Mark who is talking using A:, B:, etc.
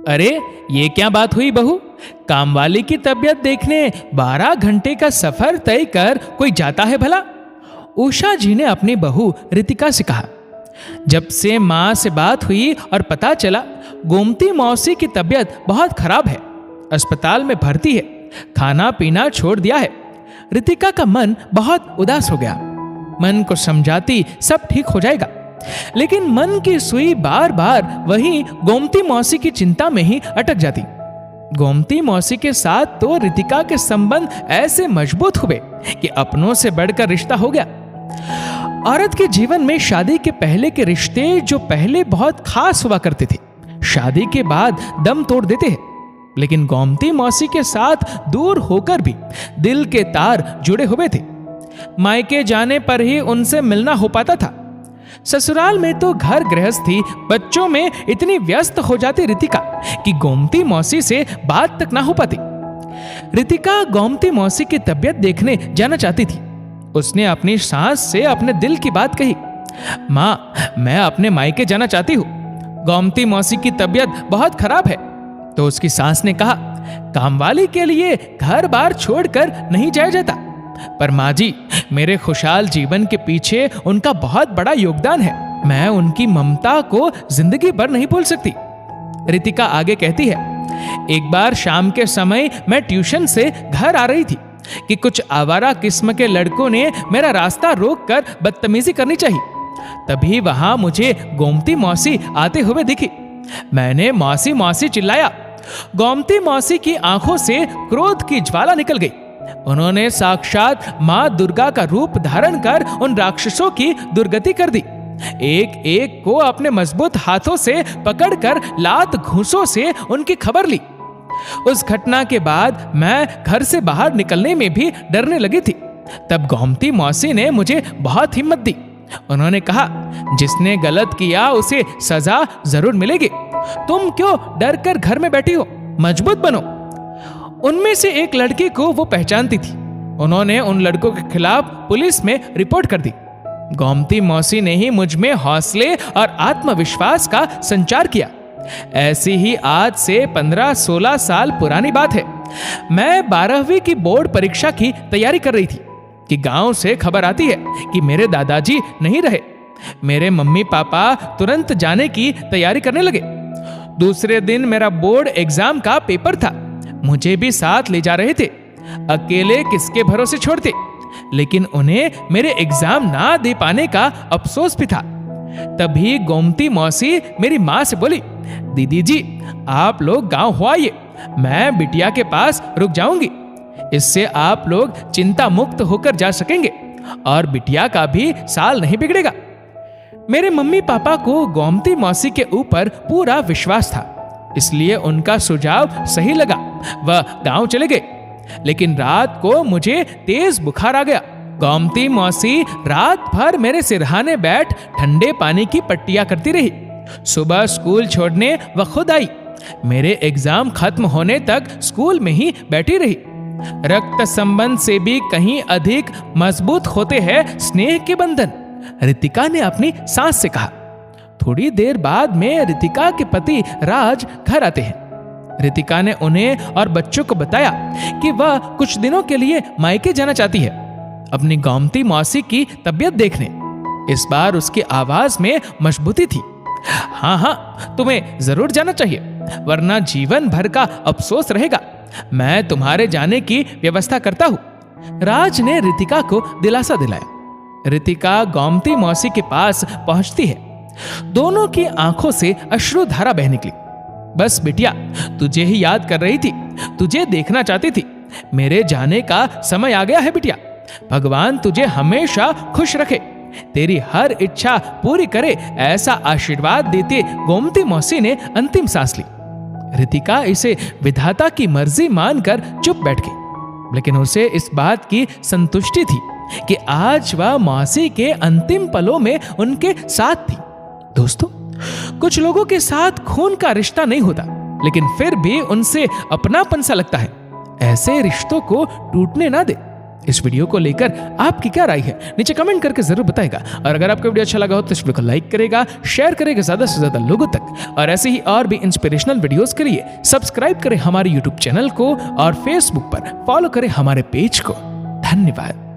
A: अरे, ये क्या बात हुई बहू? कामवाली की तबीयत देखने 12 घंटे का सफर तय कर कोई जाता है भला? उषा जी ने अपनी बहू रितिका से कहा। जब से माँ से बात हुई और पता चला गोमती मौसी की तबीयत बहुत खराब है, अस्पताल में भर्ती है, खाना पीना छोड़ दिया है, रितिका का मन बहुत उदास हो गया। मन को समझाती सब ठीक हो जाएगा, लेकिन मन की सुई बार बार वही गोमती मौसी की चिंता में ही अटक जाती। गोमती मौसी के साथ तो रितिका के संबंध ऐसे मजबूत हुए कि अपनों से बढ़कर रिश्ता हो गया। औरत के जीवन में शादी के पहले के रिश्ते जो पहले बहुत खास हुआ करते थे, शादी के बाद दम तोड़ देते हैं। लेकिन गोमती मौसी के साथ दूर होकर भी दिल के तार जुड़े हुए थे। मायके जाने पर ही उनसे मिलना हो पाता था। ससुराल में तो घर गृहस्थी बच्चों में इतनी व्यस्त हो जाती रितिका कि गोमती मौसी से बात तक ना हो पाती। रितिका गोमती मौसी की तबीयत देखने जाना चाहती थी। उसने अपनी सास से अपने दिल की बात कही। माँ, मैं अपने मायके जाना चाहती हूँ, गोमती मौसी की तबीयत बहुत खराब है। तो उसकी सास ने कहा, कामवाली के लिए घर बार छोड़कर नहीं जाया जाता, पर माँ जी, मेरे खुशहाल जीवन के पीछे उनका बहुत बड़ा योगदान है। मैं उनकी ममता को जिंदगी भर नहीं भूल सकती। रितिका आगे कहती है, एक बार शाम के समय मैं ट्यूशन से घर आ रही थी कि कुछ आवारा किस्म के लड़कों ने मेरा रास्ता रोककर बदतमीजी करनी चाहिए। तभी वहां मुझे गोमती मौसी आते हुए दिखी। मैंने मौसी मौसी चिल्लाया। गोमती मौसी की आंखों से क्रोध की ज्वाला निकल गई। उन्होंने साक्षात मां दुर्गा का रूप धारण कर उन राक्षसों की दुर्गति कर दी। एक एक को अपने मजबूत हाथों से पकड़कर लात घूंसों से उनकी खबर ली। उस घटना के बाद मैं घर से बाहर निकलने में भी डरने लगी थी। तब गोमती मौसी ने मुझे बहुत हिम्मत दी। उन्होंने कहा, जिसने गलत किया उसे सजा जरूर मिलेगी। तुम क्यों डर कर घर में बैठी हो, मजबूत बनो। उनमें से एक लड़की को वो पहचानती थी। उन्होंने उन लड़कों के खिलाफ पुलिस में रिपोर्ट कर दी। गोमती मौसी ने ही मुझ में हौसले और आत्मविश्वास का संचार किया। ऐसी ही आज से 15-16 साल पुरानी बात है। मैं 12वीं की बोर्ड परीक्षा की तैयारी कर रही थी कि गांव से खबर आती है कि मेरे दादाजी नहीं रहे। मेरे मम्मी पापा तुरंत जाने की तैयारी करने लगे। दूसरे दिन मेरा बोर्ड एग्जाम का पेपर था। मुझे भी साथ ले जा रहे थे। अकेले किसके भरोसे छोड़ते, लेकिन उन्हें मेरे एग्जाम ना दे पाने का अफसोस भी था। तभी गोमती मौसी मेरी माँ से बोली, दीदी जी, आप लोग गांव हो आइए, मैं बिटिया के पास रुक जाऊंगी। इससे आप लोग चिंता मुक्त होकर जा सकेंगे और बिटिया का भी साल नहीं बिगड़ेगा। मेरे मम्मी पापा को गोमती मौसी के ऊपर पूरा विश्वास था, इसलिए उनका सुझाव सही लगा। वह गांव चले गए। लेकिन रात को मुझे तेज बुखार आ गया। गोमती मौसी रात भर मेरे सिरहाने बैठ ठंडे पानी की पट्टियां करती रही। सुबह स्कूल छोड़ने वह खुद आई। मेरे एग्जाम खत्म होने तक स्कूल में ही बैठी रही। रक्त संबंध से भी कहीं अधिक मजबूत होते हैं स्नेह के बंधन, रितिका ने अपनी सास से कहा। थोड़ी देर बाद में रितिका के पति राज घर आते हैं। रितिका ने उन्हें और बच्चों को बताया कि वह कुछ दिनों के लिए मायके जाना चाहती है, अपनी गोमती मौसी की तबीयत देखने। इस बार उसकी आवाज में मजबूती थी। हाँ, तुम्हें जरूर जाना चाहिए, वरना जीवन भर का अफसोस रहेगा। मैं तुम्हारे जाने की व्यवस्था करता हूँ। राज ने रितिका को दिलासा दिलाया। रितिका गोमती मौसी के पास पहुंचती है। दोनों की आंखों से अश्रुधारा बह निकली। बस बिटिया, तुझे ही याद कर रही थी, तुझे देखना चाहती थी। मेरे जाने का समय आ गया है बिटिया। भगवान तुझे हमेशा खुश रखे, तेरी हर इच्छा पूरी करे, ऐसा आशीर्वाद देते गोमती मौसी ने अंतिम सांस ली। रितिका इसे विधाता की मर्जी मानकर चुप बैठ गई, लेकिन उसे इस बात की संतुष्टि थी कि आज वह मौसी के अंतिम पलों में उनके साथ थी। दोस्तों, कुछ लोगों के साथ खून का रिश्ता नहीं होता, लेकिन फिर भी उनसे अपनापन सा लगता है। ऐसे रिश्तों को टूटने ना दे। इस वीडियो को लेकर आपकी क्या राय है नीचे कमेंट करके जरूर बताएगा। और अगर आपको वीडियो अच्छा लगा हो तो इस वीडियो को लाइक करेगा, शेयर करेगा ज्यादा से ज्यादा लोगों तक। और ऐसे ही और भी इंस्पिरेशनल वीडियोस के लिए सब्सक्राइब करें हमारे यूट्यूब चैनल को और फेसबुक पर फॉलो करें हमारे पेज को। धन्यवाद।